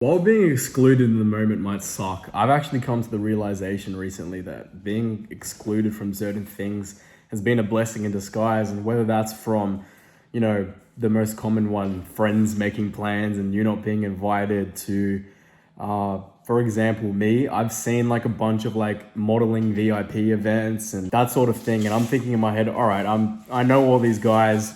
While being excluded in the moment might suck, I've actually come to the realization recently that being excluded from certain things has been a blessing in disguise. And whether that's from, the most common one, friends making plans and you not being invited to, for example, me, I've seen like a bunch of like modeling VIP events and that sort of thing. And I'm thinking in my head, all right, I know all these guys.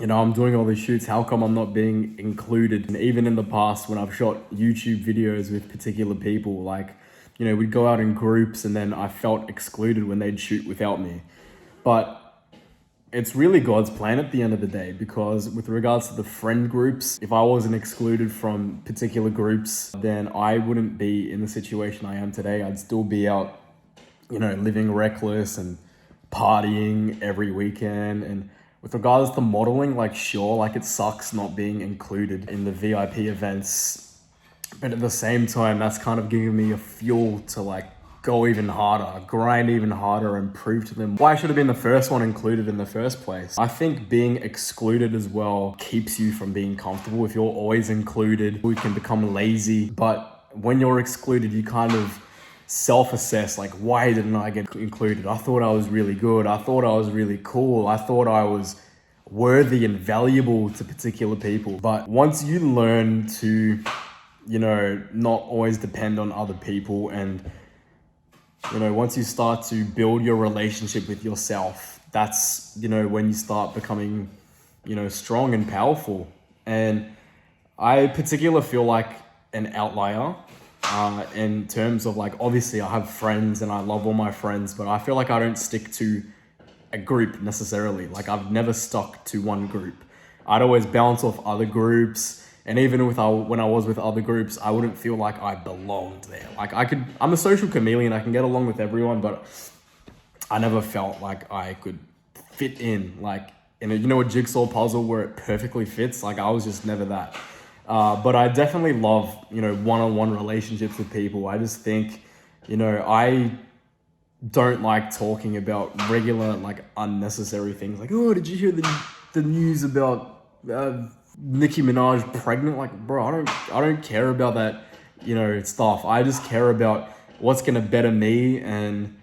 I'm doing all these shoots. How come I'm not being included? And even in the past, when I've shot YouTube videos with particular people, like, we'd go out in groups and then I felt excluded when they'd shoot without me. But it's really God's plan at the end of the day, because with regards to the friend groups, if I wasn't excluded from particular groups, then I wouldn't be in the situation I am today. I'd still be out, living reckless and partying every weekend. And with regards to modeling, like, sure, like, it sucks not being included in the VIP events, but at the same time, that's kind of giving me a fuel to like go even harder, grind even harder, and prove to them why I should have been the first one included in the first place. I think being excluded as well keeps you from being comfortable. If you're always included, you can become lazy. But when you're excluded, you kind of self-assess, like, why didn't I get included? I thought I was really good. I thought I was really cool. I thought I was worthy and valuable to particular people. But once you learn to, not always depend on other people, and, once you start to build your relationship with yourself, that's, when you start becoming, strong and powerful. And I particularly feel like an outlier in terms of, like, obviously I have friends and I love all my friends, but I feel like I don't stick to a group necessarily. Like, I've never stuck to one group. I'd always bounce off other groups. And even when I was with other groups, I wouldn't feel like I belonged there. Like, I'm a social chameleon. I can get along with everyone, but I never felt like I could fit in, like, in a jigsaw puzzle where it perfectly fits. Like, I was just never that. But I definitely love, one-on-one relationships with people. I just think, I don't like talking about regular, like, unnecessary things. Like, oh, did you hear the news about Nicki Minaj pregnant? Like, bro, I don't care about that, stuff. I just care about what's gonna better me. And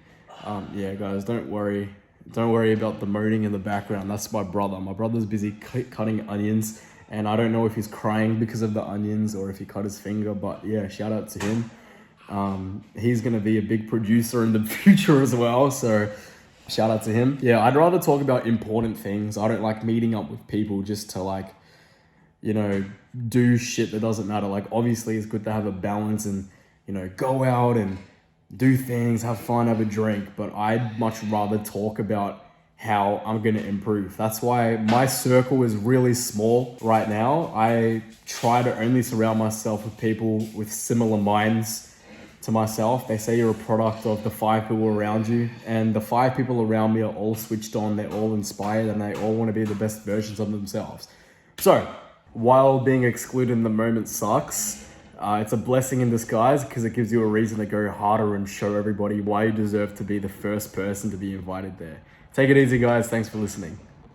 yeah, guys, don't worry about the moaning in the background. That's my brother. My brother's busy cutting onions. And I don't know if he's crying because of the onions or if he cut his finger, but yeah, shout out to him. He's going to be a big producer in the future as well, so shout out to him. Yeah, I'd rather talk about important things. I don't like meeting up with people just to, like, do shit that doesn't matter. Like, obviously it's good to have a balance and, go out and do things, have fun, have a drink, but I'd much rather talk about how I'm going to improve. That's why my circle is really small right now. I try to only surround myself with people with similar minds to myself. They say you're a product of the 5 people around you, and the 5 people around me are all switched on. They're all inspired and they all want to be the best versions of themselves. So while being excluded in the moment sucks, it's a blessing in disguise, because it gives you a reason to go harder and show everybody why you deserve to be the first person to be invited there. Take it easy, guys. Thanks for listening.